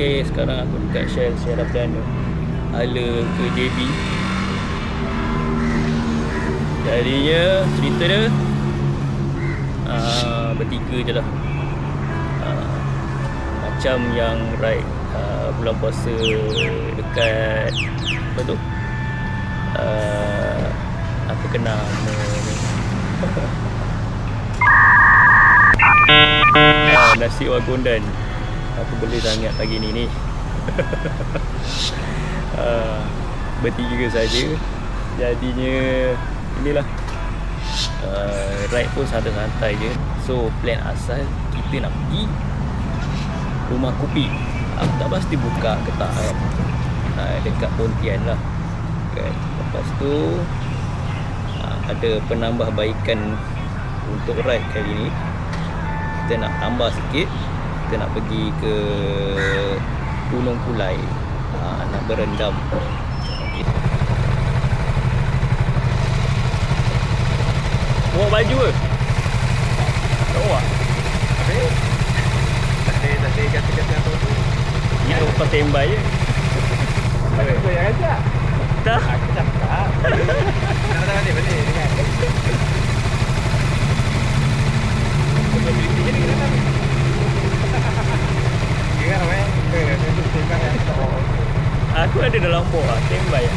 Okay, sekarang aku dekat Shell Sierra Perdana, Hala ke JB. Jadinya cerita dia bertiga je lah. Macam yang ride bulan puasa dekat apa tu, apa kena nama ni, nasi Wagondan. Aku beli sangat pagi ni bertiga saja. Jadinya inilah, ride pun santai-santai je. So plan asal kita nak pergi rumah kopi. Aku tak pasti buka ke tak kan, dekat Pontian lah kan. Lepas tu ada penambahbaikan untuk ride kali ni. Kita nak tambah sikit, kita nak pergi ke Gunung Pulai, nak berendam. Bawa baju ke? Tak bawa? Tak ada kata-kata apa tu. Ya, lepas tembak je. Aku yang ajak. Tak? Aku cakap. Nak balik dengar. Aku ada dalam bawah, tembak ya.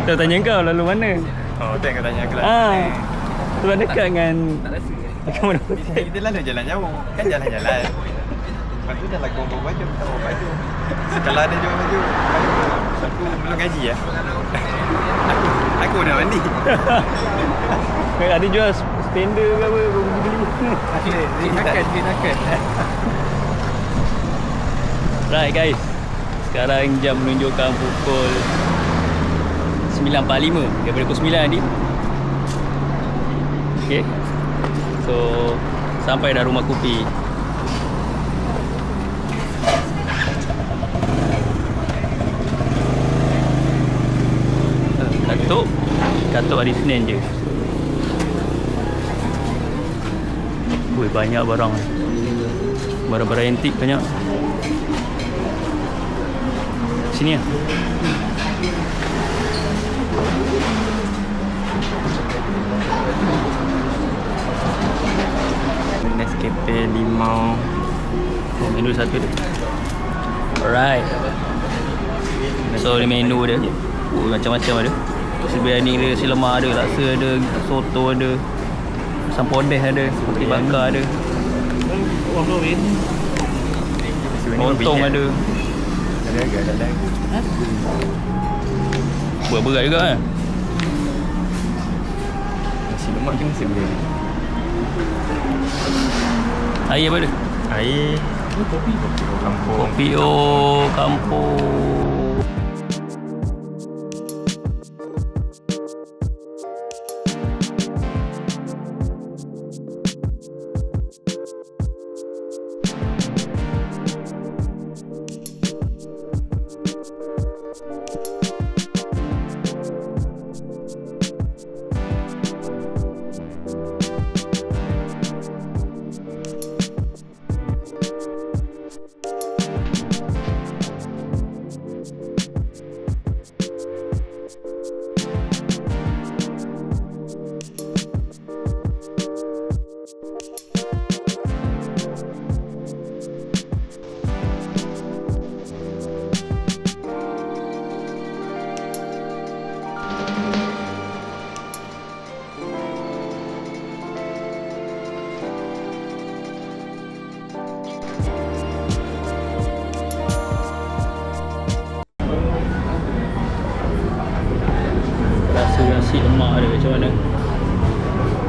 Saya tanya kau lalu mana? Oh, tu yang kau tanya aku lah. Sebab dekat dengan Tak rasa. Kamu nak Kita lalu jalan jauh. Kan jalan-jalan. Lepas tu dah lagu bawa baju. Tak bawa baju. Kalau ada jual baju, aku belum gaji ya. Aku dah mandi. ada jual spender ke apa, beli. Dinakan. Right guys, sekarang jam menunjukkan pukul 9.45 daripada pukul 9 tadi. Okay, so sampai dah rumah kopi. Katuk hari Senin je. Wih, banyak barang. Barang-barang antik banyak. Sini lah. Nescafe limau. Oh, menu satu dia. Alright. So ni menu dia. Oh, macam-macam ada. Nasi biryani ada, nasi lemak ada, laksa ada, soto ada, asam podeh ada, roti bakar ada, lontong ada. Ada. Berat-berat juga kan? Nasi lemak ke nasi biryani? Air apa ada? Air. Kopi kampung. Kopi kampung. Nasi lemak ada macam mana?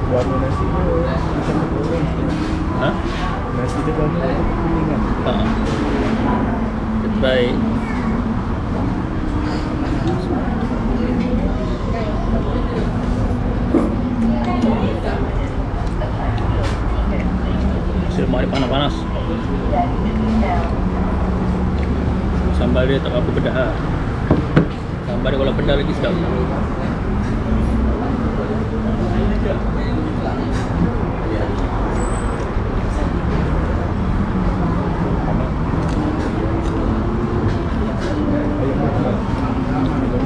Warna nasi dia macam goreng. Ha? Nasi dia warna kuning kan? Ha. Kita try. Nasi lemak dia panas-panas. Sambal dia tak apa pedas lah. Sambal dia kalau pedas lagi sedap.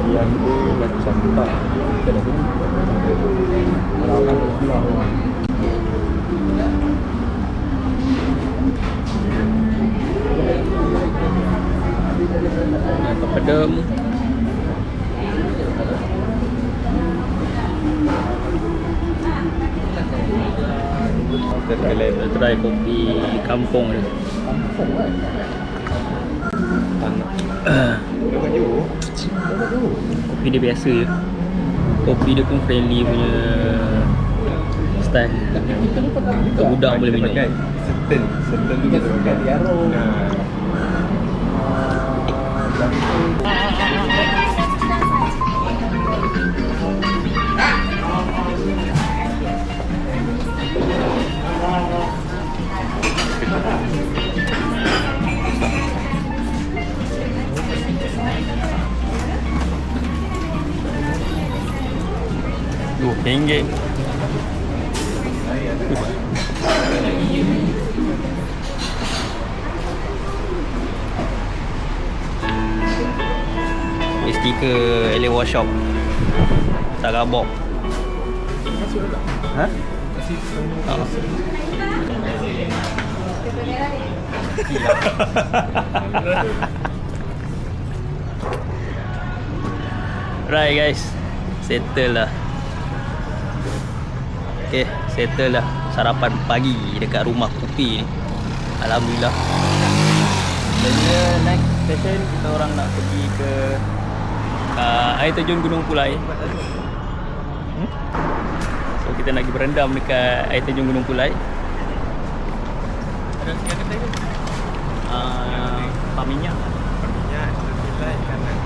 Yang dia macam tak. Pedem. Kita try kopi kampung ni. Kampung kan? Tanah. Dia baju. Kopi dia biasa je. Kopi dia pun friendly punya style. Budak boleh minum. Certain tu kita pakai di Arrow. RM2. Stiker LA Workshop. Tak rabok. Ha? Right guys, settle lah. Okay, settle lah. Sarapan pagi dekat rumah Kupi ni. Alhamdulillah. Jadi next session kita orang nak pergi ke air terjun Gunung Pulai. So kita nak pergi berendam dekat air terjun Gunung Pulai. Ada kata ke? Minyak. Minyak, nilai kanan.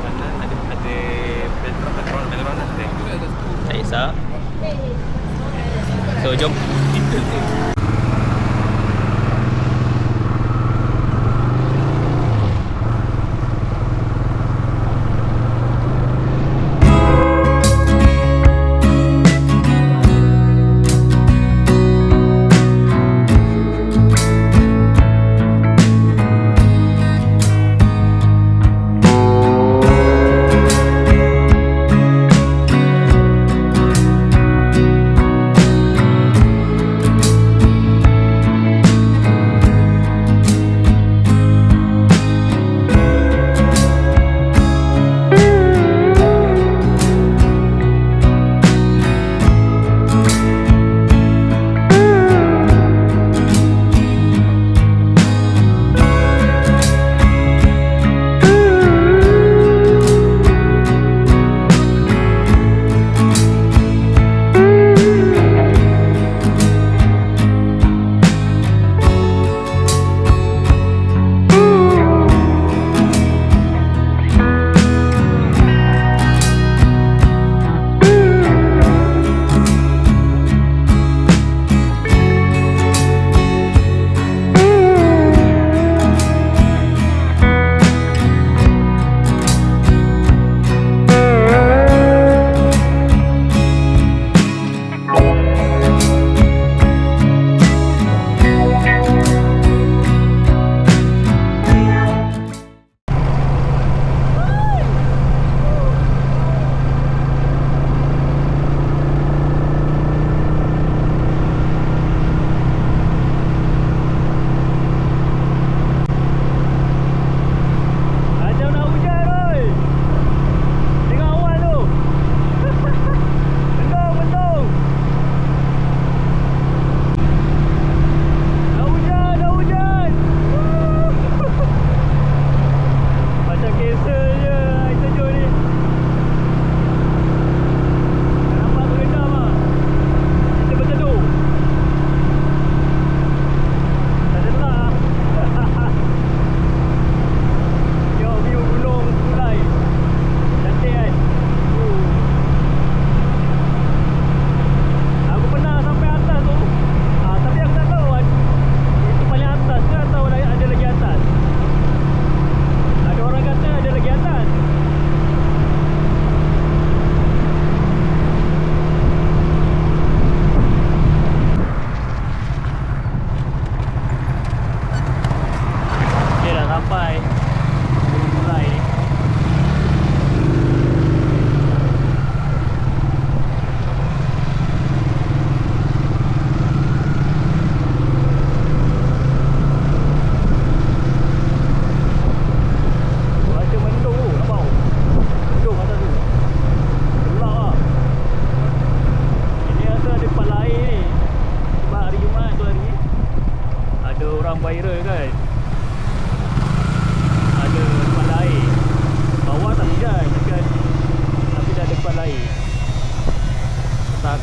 Kanan ada petrol ada. Tak kisah. So jom.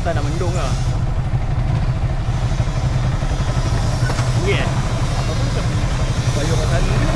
atas nak mendung lah. Yeah. Apa pun macam bayar kat sana je.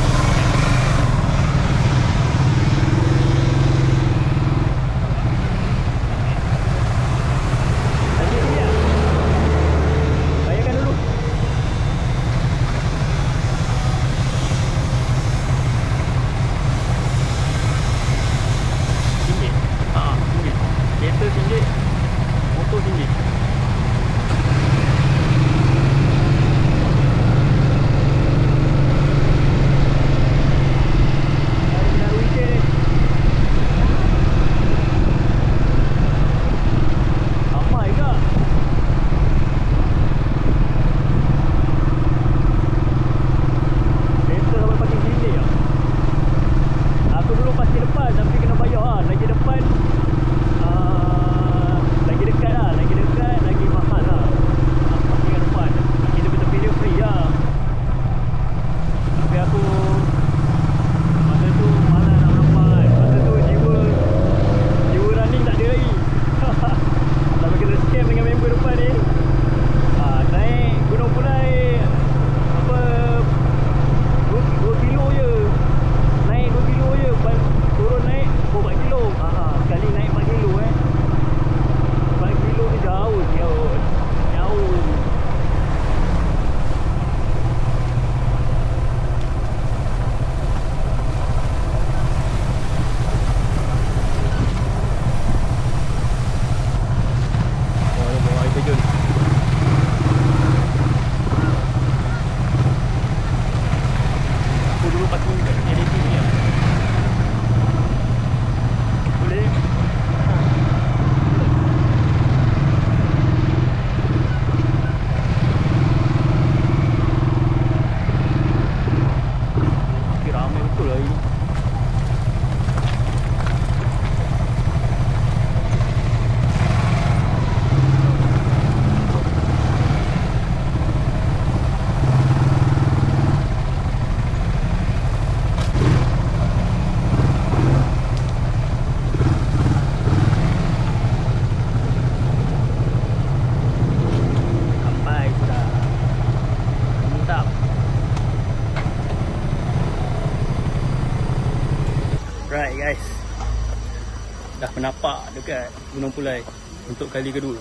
menapak dekat Gunung Pulai untuk kali kedua.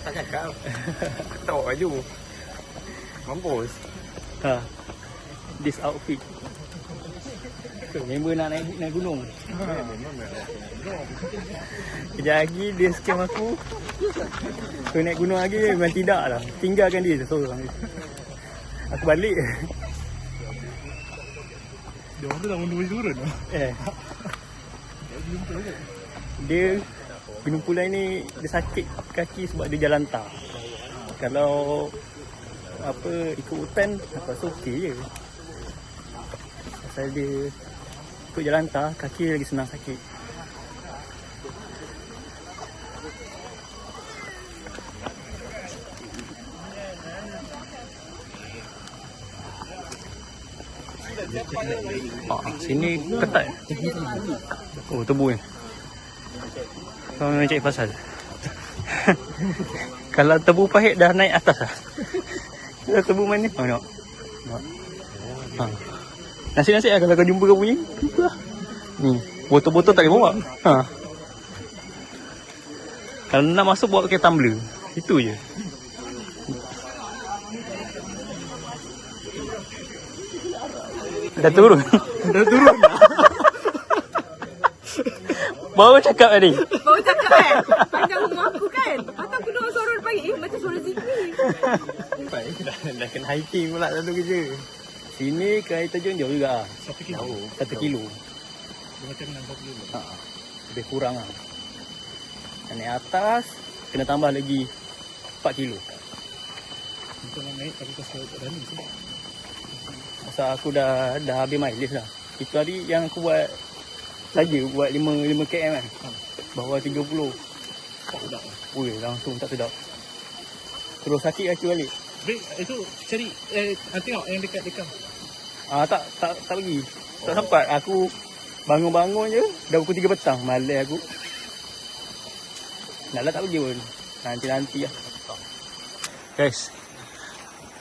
Tak cakap. Tak bawa baju. Mampus. Ha. This outfit. So, member nak naik gunung. Kejap lagi dia scam aku. So naik gunung lagi memang tidak lah. Tinggalkan dia seorang. Aku balik. Dia orang tu dah mundur turun. Dia Gunung Pulai ni dia sakit kaki sebab dia jalan tar. Kalau apa ikut hutan apa so okey je. Pasal dia ikut jalan tar kaki lagi senang sakit. Sini ketat. Oh, tebu ni. Kau memang cari pasal. Kalau tebu pahit dah naik atas lah. Kalau tebu mana? Oh, tengok. Ha. Nasi-nasi lah kalau kau jumpa kau punya. Ni, botol-botol tak boleh bawa. Ha. Kalau nak masuk bawa pakai tumbler. Itu je. Dah turun. Dah turun. Baru cakap tadi. Baru cakap kan? Panjang rumah aku kan? Atau aku dengar suara depan macam suara Zikri. Dah kena hiking pula satu kerja. Sini ke air terjun jauh juga. 1 kilo. 1 kilo. Macam mana 1 kilo? Ha. Lebih kurang lah. Naik atas kena tambah lagi 4 kilo. Macam mana naik tapi pasal tak berani sih. Masa aku dah habis mileage lah. Itu hari yang aku buat saja buat 5 km kan. Bawah 30. Tak sedap lah. Ui, langsung tak sedap. Terus sakit kaki balik. Break, itu cari, tengok yang dekat-dekat. Tak pergi. Tak sempat. Aku bangun-bangun je. Dah pukul 3 petang. Malas aku. Nak tak pergi pun. Nanti-nanti lah. Guys.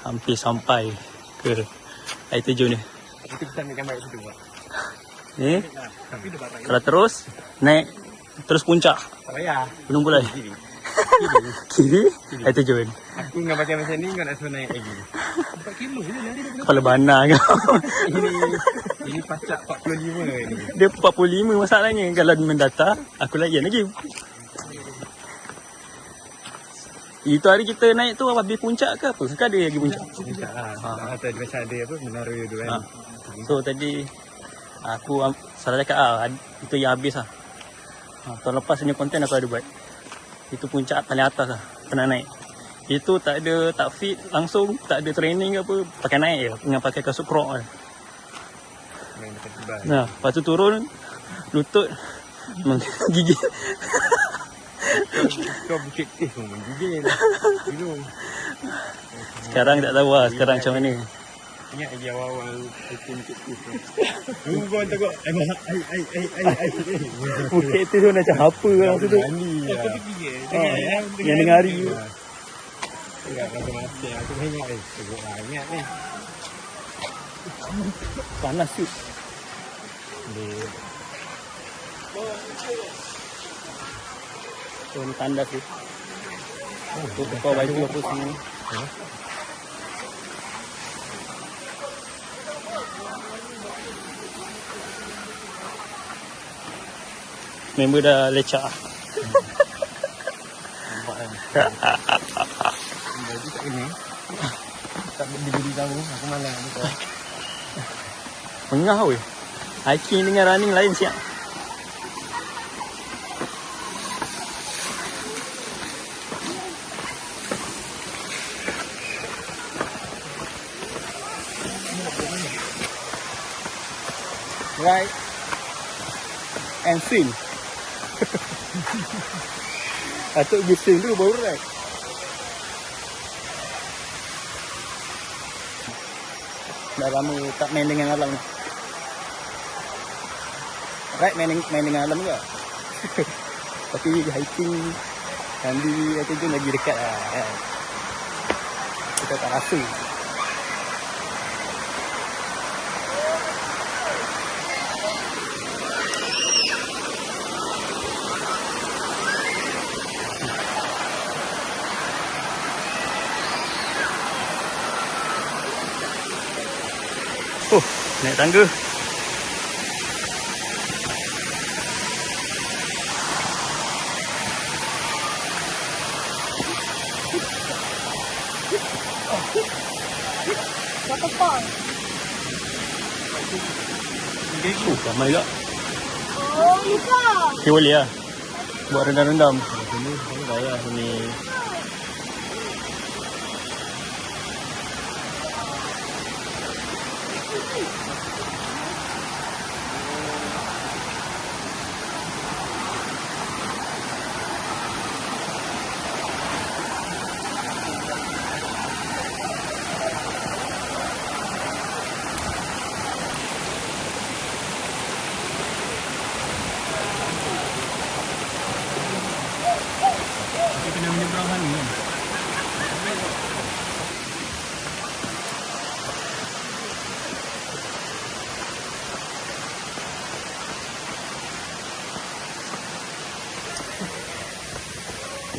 Hampir sampai ke air terjun ni. Kita bisa ambil gambar kat situ buat. Ni. Tapi dia barang. Kalau terus naik terus puncak Tak payah. Gunung Pulai. Kiri. Kiri air terjun. Aku dengan pakai macam ni kau nak suruh naik lagi. 4 kilo je lari daripada. Kepala bana kau. Ini pacak 45 ni. Dia 45 masalahnya. Kalau mendata aku layan lagi. Itu hari kita naik tu habis puncak ke apa? Ke ada lagi puncak? Puncak lah. Atau dia macam ada apa menara tu kan. So tadi aku salah cakap itu yang habis lah. Tahun lepas punya konten aku ada buat. Itu puncak paling atas lah. Pernah naik. Itu tak ada, tak fit langsung. Tak ada training ke apa. Pakai naik je. Dengan pakai kasut krok lah. Main dekat tebal. Nah, lepas tu turun. Lutut. Gigit. Kau bukit pun menggigil. Minum. Sekarang tak tahu lah. Sekarang macam mana. Ingat lagi awal-awal hiking bukit tu. Kau tengok. Ai. Bukit tu macam apa lah masa tu. Aku fikir Yang dengar hari tu. Enggak rasa mati. Aku ingat tengok ingat ni. Panas tu. So ni tandas tu. Tu kau baju apa semua. Member dah lecak. Nampak kan. Baju tak kena. Tak berdiri kamu. Aku malas nak buka. Mengah weh. Hiking dengan running lain siap. Right and swim. Atuk pergi swim dulu baru right. Dah lama tak main dengan alam ni. Right main dengan alam juga. Tapi hiking Kandi tu lagi dekat lah kan. Kita tak rasa. Oh, naik tangga. Waterfall. Ramai juga. Oh, Luka. Okay, boleh lah. Buat rendam-rendam. Sini, bayar sini. Kita kena menyeberang sana kan?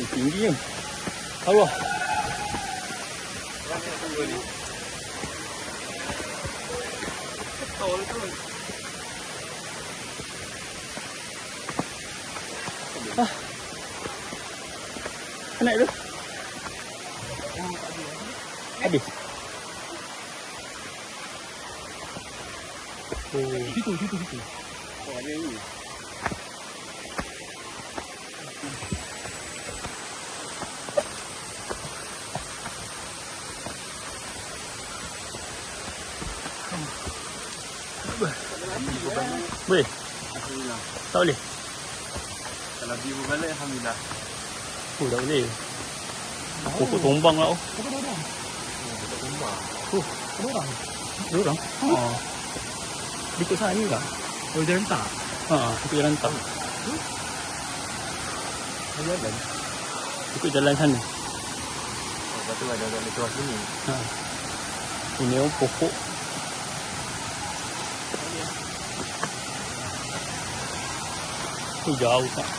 Tinggi kan? Allah. Ah. Naik tu. Habis. Oh, situ. Oh, ada ni. Boleh? Alhamdulillah. Tak boleh? Kalau view balik, Alhamdulillah. Oh, tak boleh. Pokok tombang lah. Ada orang? Haa. Ikut sana ni lah. Oh, dia rentak? Haa, ikut jalan tak. Jalan? Ikut jalan sana. Oh, lepas tu ada keluar sini. Haa. Ini orang pokok. Tu jauh tak?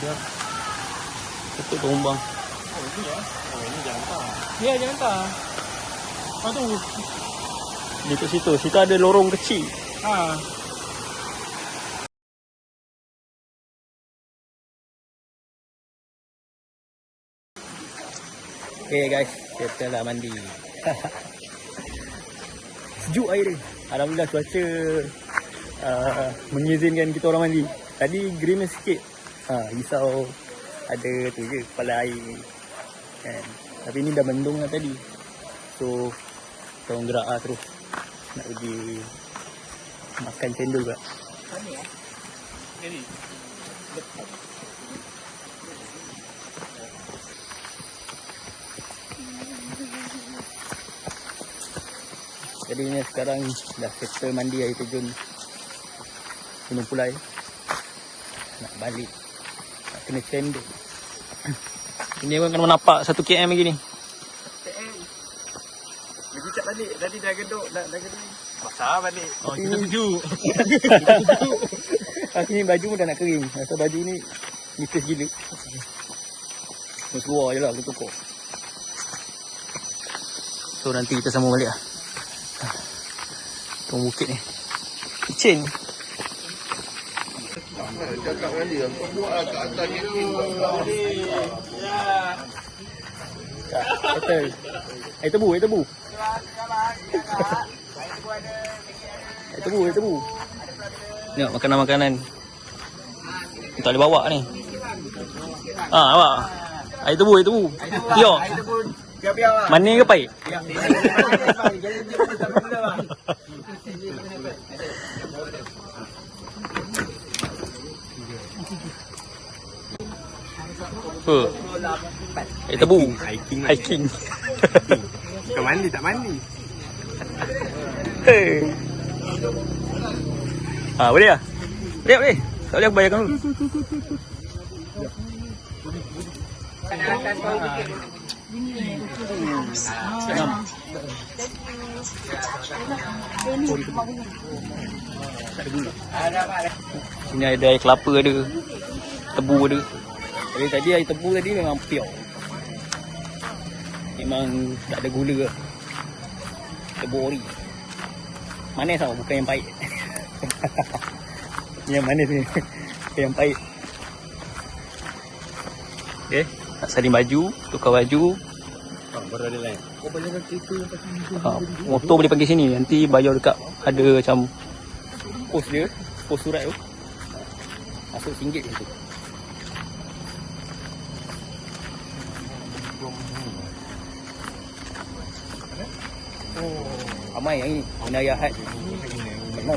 Siap. Pokok tombang. Oh, ini ya? Oh, ini jalan tak? Ya, jangan tak. Ah, tu. Di situ. Situ ada lorong kecil. Ha. Okay guys, kita dah mandi. Sejuk air dia. Alhamdulillah cuaca mengizinkan kita orang mandi. Tadi gerimis sikit. Risau ada tu je kepala air kan. Tapi ni dah mendung lah tadi. So kita orang gerak lah terus. Nak pergi makan cendol pula. Mana ya? Ini. Jadi ni sekarang dah settle mandi air terjun Gunung Pulai. Nak balik. Nak kena cendol. Ini pun kena menapak 1 km lagi ni. Lagi cat balik. Tadi dah geduk. Dah geduk. Basah balik. Oh, kita sejuk. Ni baju pun dah nak kering. Rasa baju ni nipis gila. Terus keluar je lah aku tukar. So nanti kita sambung balik lah. Tunggu bukit ni. Licin. Cakap dengan dia, kau buat kat atas ni. Betul. Air tebu. Air tebu. Tengok makanan-makanan. Tak boleh bawa ni. Awak. Air tebu. Tengok. Biar-biar lah. Manis ke pahit? Apa? Air tebu. Hiking. Kau mandi tak mandi? Boleh lah. Boleh. Tak boleh aku bayarkan dulu. Sini ada air kelapa ada. Tebu ada. Jadi tadi air tebu tadi memang pure. Memang tak ada gula. Tebu ori. Manis tau, bukan yang pahit. Yang manis ni. Yang pahit. Okay, nak salin baju, tukar baju. Baru ada lain. Kau bayarkan kereta yang pasal ni. Motor boleh panggil sini. Nanti bayar dekat ada macam pos dia, pos surat tu. Masuk RM1 je tu. Ramai yang ini. Inayah Had. Benar.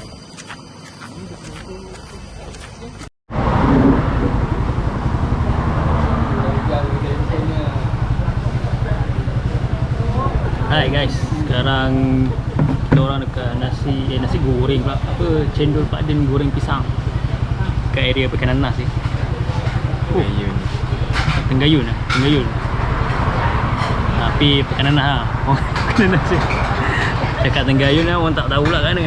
Hai guys, sekarang kita orang dekat nasi goreng pula. Apa, cendol Pak Din goreng pisang. Kat area Pekanan Nas ni. Tenggayun. Tapi Pekanan Nas lah. Pekanan Nas je. Cakap Tenggayun lah, orang tak tahu lah kan.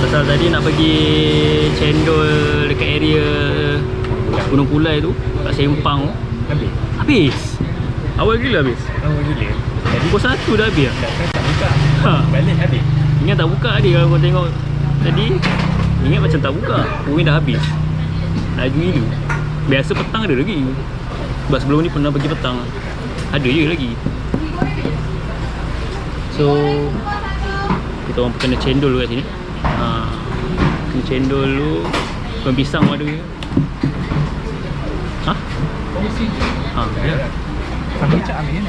Pasal tadi nak pergi cendol dekat area Gunung Pulai tu, kat Sempang tu. Habis. Awal gila habis. Pukul 1 dah habis. Tak buka. Balik habis. Ingat tak buka dia kalau kau tengok tadi. Ingat macam tak buka. Orang dah habis. Laju gila. Biasa petang ada lagi. Sebab sebelum ni pernah pergi petang. Ada je lagi. So kita orang kena cendol kat sini. Kena cendol dulu. Bukan pisang pun ada ke? Ha? Ya. Sambal kicap ambil ni.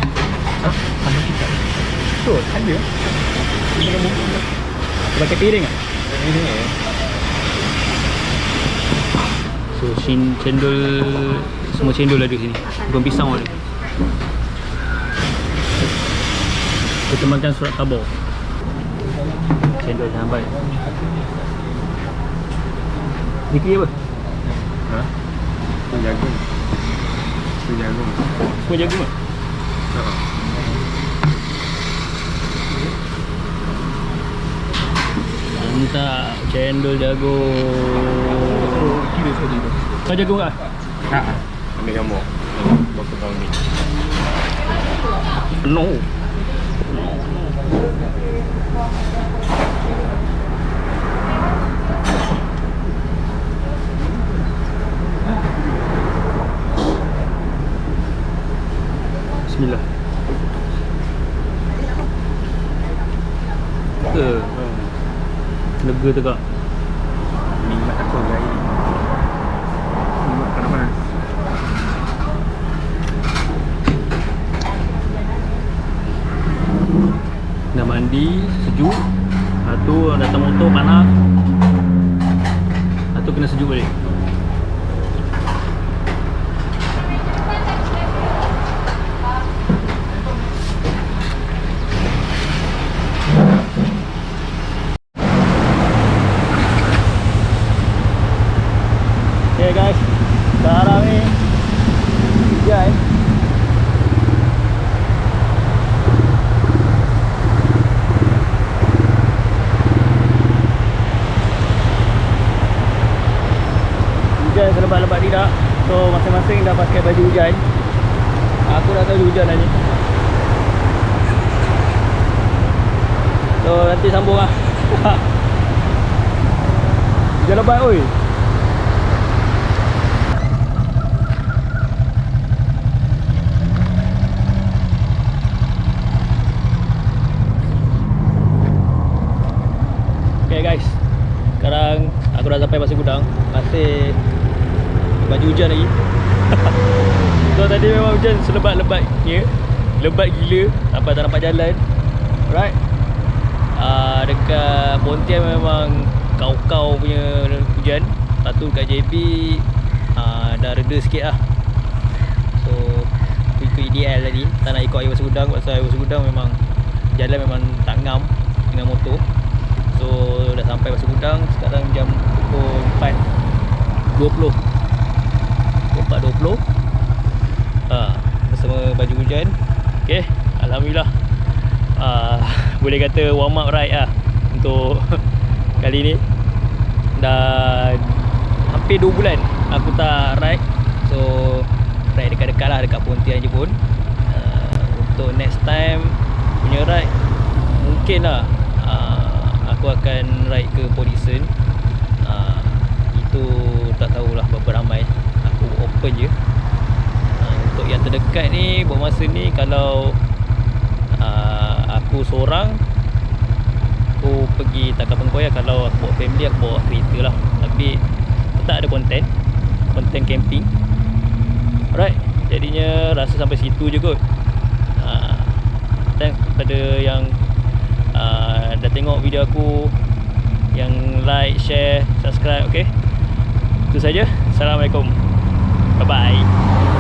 Sambal kicap. Tu, ada. Pakai piring tak? Ini. So cendol, semua cendol ada sini. Bukan pisang pun ada. Kita makan surat khabar. Cendol sampai. Ni apa? Ha? Tu jagung. Semua jagung ke? Mantap, cendol jagung. Kira sekali tu. Kau jagung tak? Ambil gambar. Berapa kau ni? Penuh. Bismillah. Lega tegak. Minyak aku gaya. Minyak panas. Dah mandi, sejuk. Lepas tu datang motor panas. Lepas tu kena sejuk balik. Okay guys, sekarang ni hujan. Hujan selebat-lebat tidak. So masing-masing dah pakai baju hujan. Aku dah tahu hujan dah ni. So nanti sambung lah. Hujan lebat oi. Okay guys, sekarang aku dah sampai Pasir Gudang. Masih baju hujan lagi. So tadi memang hujan selebat-lebatnya. Lebat gila sampai tak nampak jalan. Alright. Dekat Pontian memang kau-kau punya hujan. Lepas tu kat JB dah reda sikit lah. So aku ikut IDL tadi. Tak nak ikut air Pasir Gudang. Pasal air Pasir Gudang memang jalan memang tak ngam dengan motor. So dah sampai Pasir Gudang. Sekarang jam pukul 4.20 bersama baju hujan. Okay, Alhamdulillah boleh kata warm up ride lah untuk kali ni. Dah hampir 2 bulan aku tak ride. So ride dekat-dekat lah, dekat Pontian je pun. Untuk next time punya ride, mungkin lah aku akan ride ke Polisen. Itu tak tahulah berapa ramai, aku open je. Untuk yang terdekat ni, buat masa ni, kalau aku seorang, aku pergi Takar Pengkoya. Kalau aku bawa family, aku bawa kereta lah. Tapi tak ada konten camping. Alright, jadinya rasa sampai situ je kot. Thanks kepada yang dah tengok video aku, yang like, share, subscribe. Okay, itu saja. Assalamualaikum, bye bye.